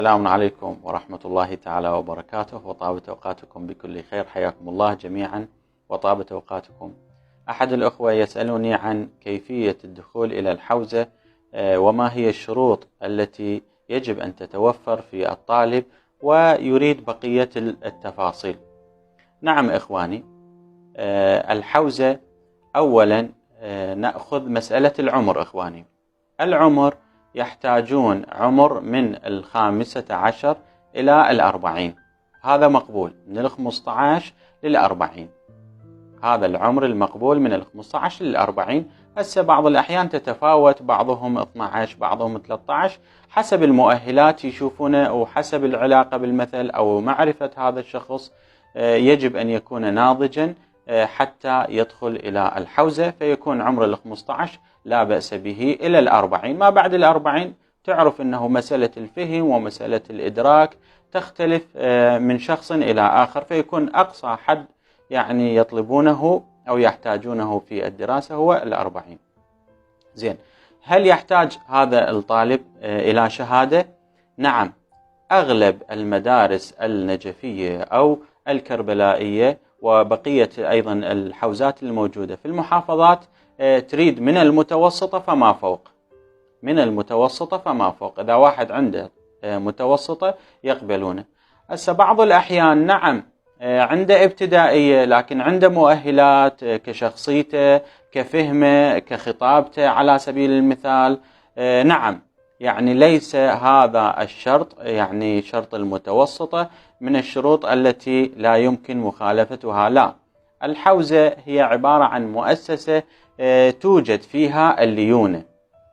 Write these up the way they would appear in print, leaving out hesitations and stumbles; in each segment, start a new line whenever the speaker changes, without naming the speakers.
السلام عليكم ورحمة الله تعالى وبركاته، وطابت أوقاتكم بكل خير. حياكم الله جميعا وطابت أوقاتكم. أحد الأخوة يسألني عن كيفية الدخول إلى الحوزة، وما هي الشروط التي يجب أن تتوفر في الطالب، ويريد بقية التفاصيل. نعم إخواني، الحوزة أولا نأخذ مسألة العمر. إخواني، العمر يحتاجون عمر من 15 إلى 40، هذا مقبول من 15 ل40، هذا العمر المقبول من 15 ل40. هسه بعض الأحيان تتفاوت، بعضهم 12 بعضهم 13 حسب المؤهلات يشوفونه، وحسب العلاقة بالمثل أو معرفة هذا الشخص. يجب أن يكون ناضجا حتى يدخل إلى الحوزة، فيكون عمر 15 لا بأس به إلى 40. ما بعد 40 تعرف أنه مسألة الفهم ومسألة الإدراك تختلف من شخص إلى آخر، فيكون أقصى حد يعني يطلبونه أو يحتاجونه في الدراسة هو 40. زين، هل يحتاج هذا الطالب إلى شهادة؟ نعم، أغلب المدارس النجفية أو الكربلائية وبقية أيضا الحوزات الموجودة في المحافظات تريد من المتوسطة فما فوق، من المتوسطة فما فوق. إذا واحد عنده متوسطة يقبلونه. هسه بعض الأحيان نعم عنده ابتدائية، لكن عنده مؤهلات كشخصيته، كفهمه، كخطابته على سبيل المثال. نعم، يعني ليس هذا الشرط، يعني شرط المتوسطة من الشروط التي لا يمكن مخالفتها. لا، الحوزة هي عبارة عن مؤسسة توجد فيها الليونة،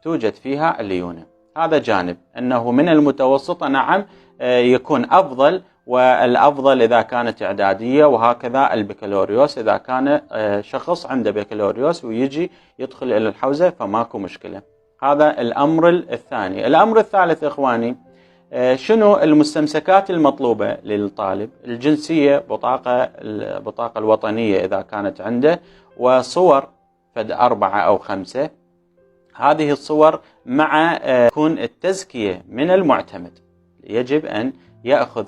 توجد فيها الليونة. هذا جانب، أنه من المتوسطة نعم يكون أفضل، والأفضل إذا كانت إعدادية، وهكذا البكالوريوس إذا كان شخص عنده بكالوريوس ويجي يدخل إلى الحوزة فماكو مشكلة. هذا الأمر الثاني. الأمر الثالث إخواني، شنو المستمسكات المطلوبة للطالب؟ الجنسية، البطاقة الوطنية إذا كانت عنده، وصور فد 4 أو 5. هذه الصور مع تكون التزكية من المعتمد، يجب أن يأخذ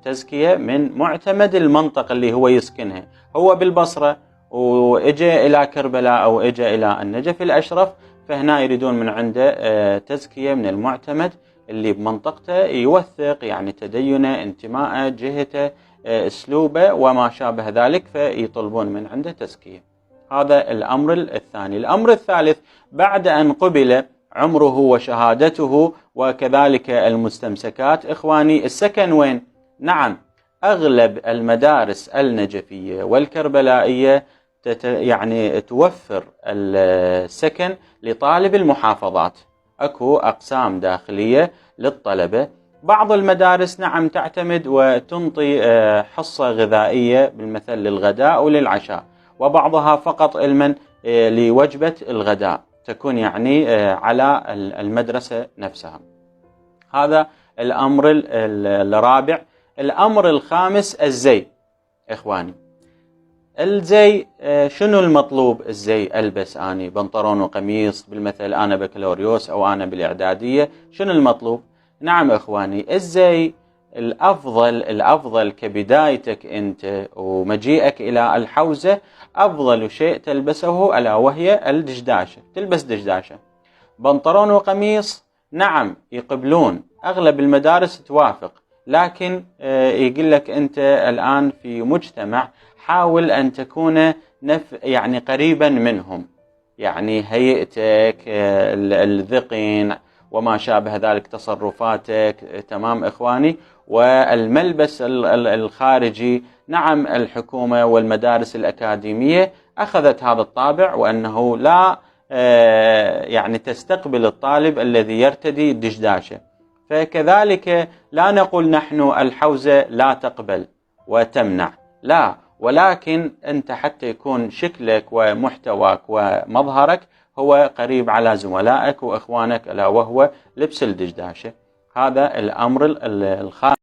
تزكية من معتمد المنطقة اللي هو يسكنها. هو بالبصرة وإجا إلى كربلاء أو إجا إلى النجف الأشرف، فهنا يريدون من عنده تزكية من المعتمد اللي بمنطقته، يوثق يعني تدينه، انتماءه، جهته، أسلوبه وما شابه ذلك، فيطلبون من عنده تزكية. هذا الأمر الثاني. الأمر الثالث، بعد أن قبل عمره وشهادته وكذلك المستمسكات، إخواني السكن وين؟ نعم، أغلب المدارس النجفية والكربلائية يعني توفر السكن لطالب المحافظات، أكو أقسام داخلية للطلبة. بعض المدارس نعم تعتمد وتنطي حصة غذائية بالمثل للغداء وللعشاء، وبعضها فقط علما لوجبة الغداء تكون يعني على المدرسة نفسها. هذا الأمر الرابع. الأمر الخامس، الزي. إخواني، الزي شنو المطلوب؟ الزي ألبس أنا بنطلون وقميص بالمثل، أنا بكالوريوس أو أنا بالإعدادية، شنو المطلوب؟ نعم إخواني، الزي الأفضل كبدايتك أنت ومجيئك إلى الحوزة، أفضل شيء تلبسه ألا وهي الدشداشة. تلبس دشداشة، بنطلون وقميص. نعم يقبلون، أغلب المدارس توافق، لكن يقول لك أنت الآن في مجتمع، حاول أن تكون يعني قريبا منهم، يعني هيئتك، الذقن وما شابه ذلك، تصرفاتك. تمام إخواني؟ والملبس الخارجي، نعم الحكومة والمدارس الأكاديمية أخذت هذا الطابع، وأنه لا يعني تستقبل الطالب الذي يرتدي الدشداشة. فكذلك لا نقول نحن الحوزة لا تقبل وتمنع، لا، ولكن أنت حتى يكون شكلك ومحتواك ومظهرك هو قريب على زملائك وإخوانك، ألا وهو لبس الدشداشة. هذا الأمر الخامس.